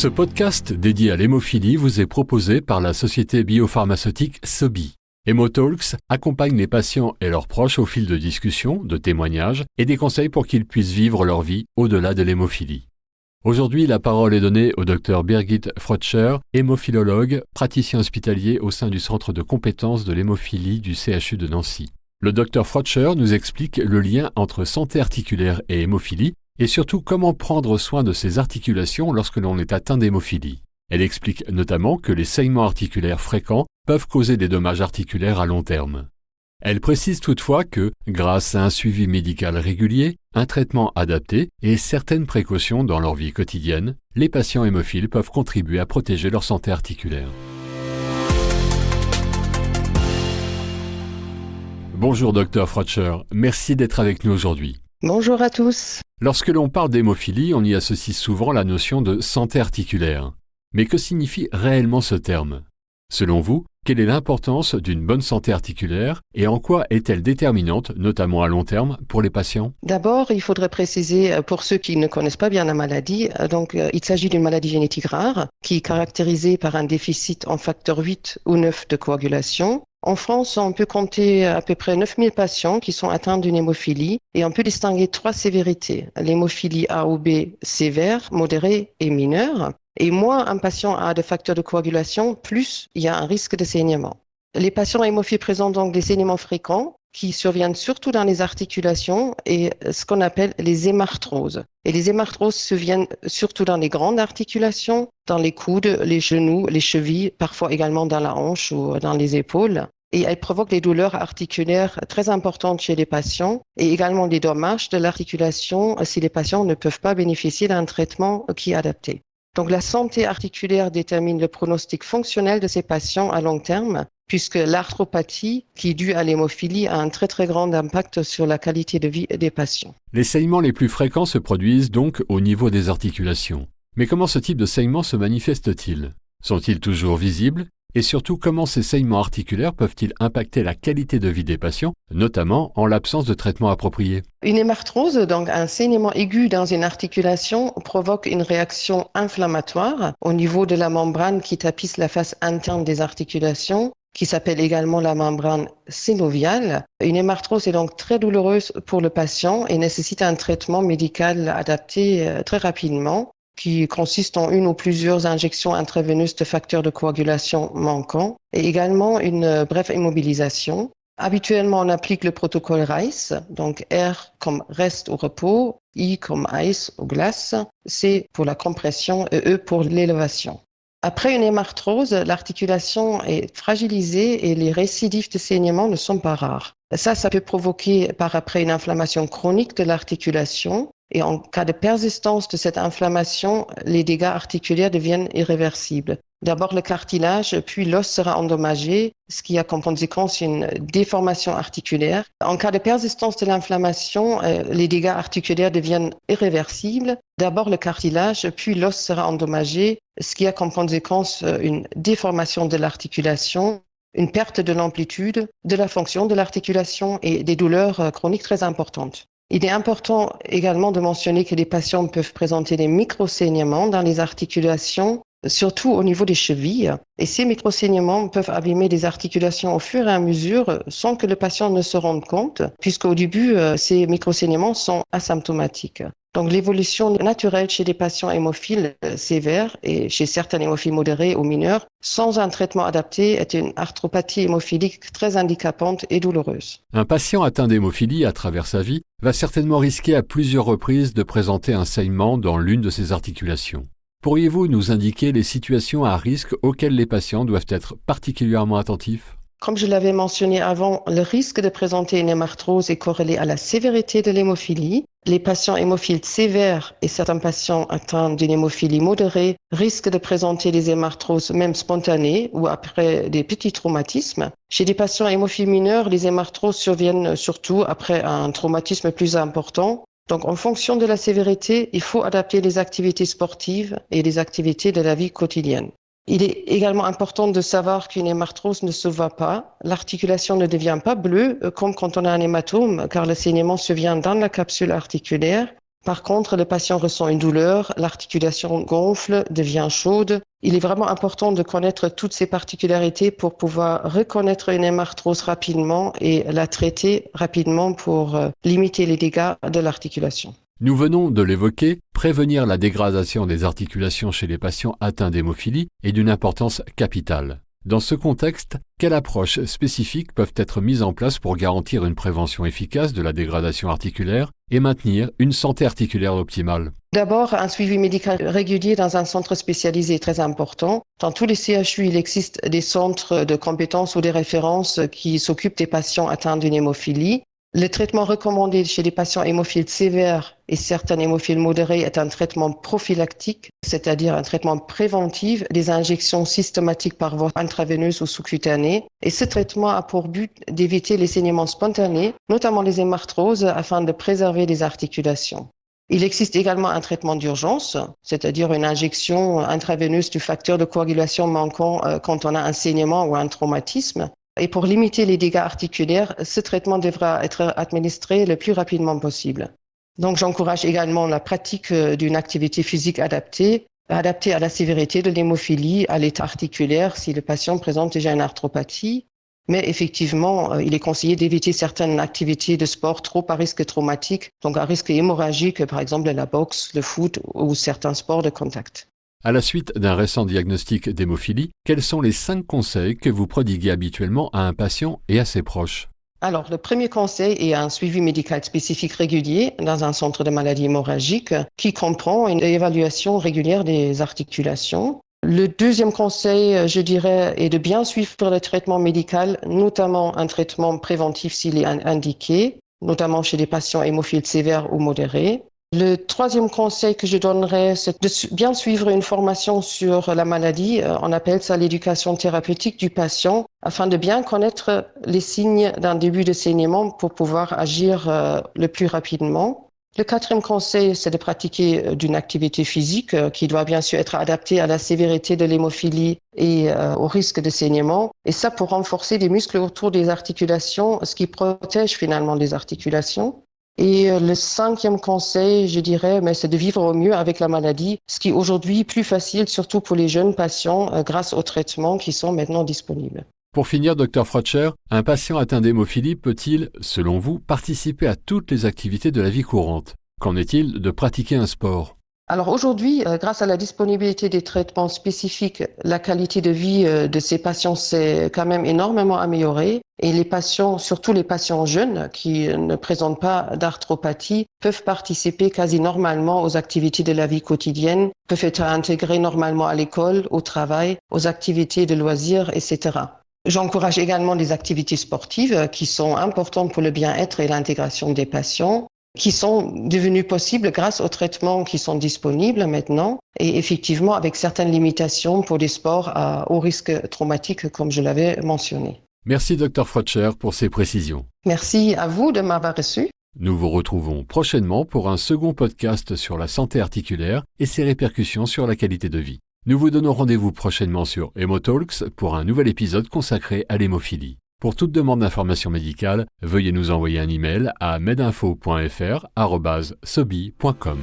Ce podcast dédié à l'hémophilie vous est proposé par la société biopharmaceutique Sobi. HemoTalks accompagne les patients et leurs proches au fil de discussions, de témoignages et des conseils pour qu'ils puissent vivre leur vie au-delà de l'hémophilie. Aujourd'hui, la parole est donnée au Dr Birgit Frötscher, hémophilologue, praticien hospitalier au sein du Centre de compétences de l'hémophilie du CHU de Nancy. Le Dr Frötscher nous explique le lien entre santé articulaire et hémophilie et surtout comment prendre soin de ses articulations lorsque l'on est atteint d'hémophilie. Elle explique notamment que les saignements articulaires fréquents peuvent causer des dommages articulaires à long terme. Elle précise toutefois que, grâce à un suivi médical régulier, un traitement adapté et certaines précautions dans leur vie quotidienne, les patients hémophiles peuvent contribuer à protéger leur santé articulaire. Bonjour Dr Frötscher, merci d'être avec nous aujourd'hui. Bonjour à tous. Lorsque l'on parle d'hémophilie, on y associe souvent la notion de santé articulaire. Mais que signifie réellement ce terme ? Selon vous, quelle est l'importance d'une bonne santé articulaire et en quoi est-elle déterminante, notamment à long terme, pour les patients ? D'abord, il faudrait préciser pour ceux qui ne connaissent pas bien la maladie, il s'agit d'une maladie génétique rare qui est caractérisée par un déficit en facteur 8 ou 9 de coagulation. En France, on peut compter à peu près 9000 patients qui sont atteints d'une hémophilie et on peut distinguer 3 sévérités, l'hémophilie A ou B sévère, modérée et mineure. Et moins un patient a de facteurs de coagulation, plus il y a un risque de saignement. Les patients hémophiles présentent donc des saignements fréquents qui surviennent surtout dans les articulations et ce qu'on appelle les hémarthroses. Et les hémarthroses surviennent surtout dans les grandes articulations, dans les coudes, les genoux, les chevilles, parfois également dans la hanche ou dans les épaules. Et elles provoquent des douleurs articulaires très importantes chez les patients et également des dommages de l'articulation si les patients ne peuvent pas bénéficier d'un traitement qui est adapté. Donc la santé articulaire détermine le pronostic fonctionnel de ces patients à long terme, puisque l'arthropathie, qui est due à l'hémophilie, a un très très grand impact sur la qualité de vie des patients. Les saignements les plus fréquents se produisent donc au niveau des articulations. Mais comment ce type de saignement se manifeste-t-il ? Sont-ils toujours visibles ? Et surtout, comment ces saignements articulaires peuvent-ils impacter la qualité de vie des patients, notamment en l'absence de traitement approprié ? Une hémarthrose, donc un saignement aigu dans une articulation, provoque une réaction inflammatoire au niveau de la membrane qui tapisse la face interne des articulations, qui s'appelle également la membrane synoviale. Une hémarthrose est donc très douloureuse pour le patient et nécessite un traitement médical adapté très rapidement, qui consiste en une ou plusieurs injections intraveineuses de facteurs de coagulation manquants et également une brève immobilisation. Habituellement, on applique le protocole RICE, donc R comme reste ou repos, I comme ice ou glace, C pour la compression et E pour l'élévation. Après une hémarthrose, l'articulation est fragilisée et les récidives de saignement ne sont pas rares. Ça peut provoquer par après une inflammation chronique de l'articulation. Et en cas de persistance de cette inflammation, les dégâts articulaires deviennent irréversibles. D'abord le cartilage, puis l'os sera endommagé, ce qui a comme conséquence une déformation articulaire. En cas de persistance de l'inflammation, les dégâts articulaires deviennent irréversibles. D'abord le cartilage, puis l'os sera endommagé, ce qui a comme conséquence une déformation de l'articulation, une perte de l'amplitude, de la fonction de l'articulation et des douleurs chroniques très importantes. Il est important également de mentionner que les patients peuvent présenter des micro-saignements dans les articulations, surtout au niveau des chevilles. Et ces micro-saignements peuvent abîmer les articulations au fur et à mesure sans que le patient ne se rende compte, puisqu'au début, ces micro-saignements sont asymptomatiques. Donc l'évolution naturelle chez les patients hémophiles sévères et chez certains hémophiles modérés ou mineurs, sans un traitement adapté, est une arthropathie hémophilique très handicapante et douloureuse. Un patient atteint d'hémophilie à travers sa vie va certainement risquer à plusieurs reprises de présenter un saignement dans l'une de ses articulations. Pourriez-vous nous indiquer les situations à risque auxquelles les patients doivent être particulièrement attentifs ? Comme je l'avais mentionné avant, le risque de présenter une hémarthrose est corrélé à la sévérité de l'hémophilie. Les patients hémophiles sévères et certains patients atteints d'une hémophilie modérée risquent de présenter des hémarthroses même spontanées ou après des petits traumatismes. Chez des patients hémophiles mineurs, les hémarthroses surviennent surtout après un traumatisme plus important. Donc, en fonction de la sévérité, il faut adapter les activités sportives et les activités de la vie quotidienne. Il est également important de savoir qu'une hémarthrose ne se voit pas. L'articulation ne devient pas bleue comme quand on a un hématome, car le saignement survient dans la capsule articulaire. Par contre, le patient ressent une douleur, l'articulation gonfle, devient chaude. Il est vraiment important de connaître toutes ces particularités pour pouvoir reconnaître une hémarthrose rapidement et la traiter rapidement pour limiter les dégâts de l'articulation. Nous venons de l'évoquer, prévenir la dégradation des articulations chez les patients atteints d'hémophilie est d'une importance capitale. Dans ce contexte, quelles approches spécifiques peuvent être mises en place pour garantir une prévention efficace de la dégradation articulaire et maintenir une santé articulaire optimale? D'abord, un suivi médical régulier dans un centre spécialisé est très important. Dans tous les CHU, il existe des centres de compétences ou des références qui s'occupent des patients atteints d'une hémophilie. Le traitement recommandé chez les patients hémophiles sévères et certains hémophiles modérés est un traitement prophylactique, c'est-à-dire un traitement préventif des injections systématiques par voie intraveineuse ou sous-cutanée. Et ce traitement a pour but d'éviter les saignements spontanés, notamment les hémarthroses, afin de préserver les articulations. Il existe également un traitement d'urgence, c'est-à-dire une injection intraveineuse du facteur de coagulation manquant quand on a un saignement ou un traumatisme. Et pour limiter les dégâts articulaires, ce traitement devra être administré le plus rapidement possible. Donc j'encourage également la pratique d'une activité physique adaptée à la sévérité de l'hémophilie, à l'état articulaire si le patient présente déjà une arthropathie. Mais effectivement, il est conseillé d'éviter certaines activités de sport trop à risque traumatique, donc à risque hémorragique, par exemple la boxe, le foot ou certains sports de contact. À la suite d'un récent diagnostic d'hémophilie, quels sont les 5 conseils que vous prodiguez habituellement à un patient et à ses proches? Alors, le premier conseil est un suivi médical spécifique régulier dans un centre de maladies hémorragiques qui comprend une évaluation régulière des articulations. Le deuxième conseil, je dirais, est de bien suivre le traitement médical, notamment un traitement préventif s'il est indiqué, notamment chez les patients hémophiles sévères ou modérés. Le troisième conseil que je donnerais, c'est de bien suivre une formation sur la maladie. On appelle ça l'éducation thérapeutique du patient, afin de bien connaître les signes d'un début de saignement pour pouvoir agir le plus rapidement. Le quatrième conseil, c'est de pratiquer d'une activité physique qui doit bien sûr être adaptée à la sévérité de l'hémophilie et au risque de saignement. Et ça pour renforcer les muscles autour des articulations, ce qui protège finalement les articulations. Et le cinquième conseil, je dirais, c'est de vivre au mieux avec la maladie, ce qui est aujourd'hui plus facile, surtout pour les jeunes patients, grâce aux traitements qui sont maintenant disponibles. Pour finir, Dr Frotcher, un patient atteint d'hémophilie peut-il, selon vous, participer à toutes les activités de la vie courante? Qu'en est-il de pratiquer un sport? Alors aujourd'hui, grâce à la disponibilité des traitements spécifiques, la qualité de vie de ces patients s'est quand même énormément améliorée. Et les patients, surtout les patients jeunes qui ne présentent pas d'arthropathie, peuvent participer quasi normalement aux activités de la vie quotidienne, peuvent être intégrés normalement à l'école, au travail, aux activités de loisirs, etc. J'encourage également les activités sportives qui sont importantes pour le bien-être et l'intégration des patients, qui sont devenues possibles grâce aux traitements qui sont disponibles maintenant et effectivement avec certaines limitations pour des sports à haut risque traumatique comme je l'avais mentionné. Merci Dr Frotcher pour ces précisions. Merci à vous de m'avoir reçu. Nous vous retrouvons prochainement pour un second podcast sur la santé articulaire et ses répercussions sur la qualité de vie. Nous vous donnons rendez-vous prochainement sur Hemotalks pour un nouvel épisode consacré à l'hémophilie. Pour toute demande d'information médicale, veuillez nous envoyer un email à medinfo.fr@sobi.com.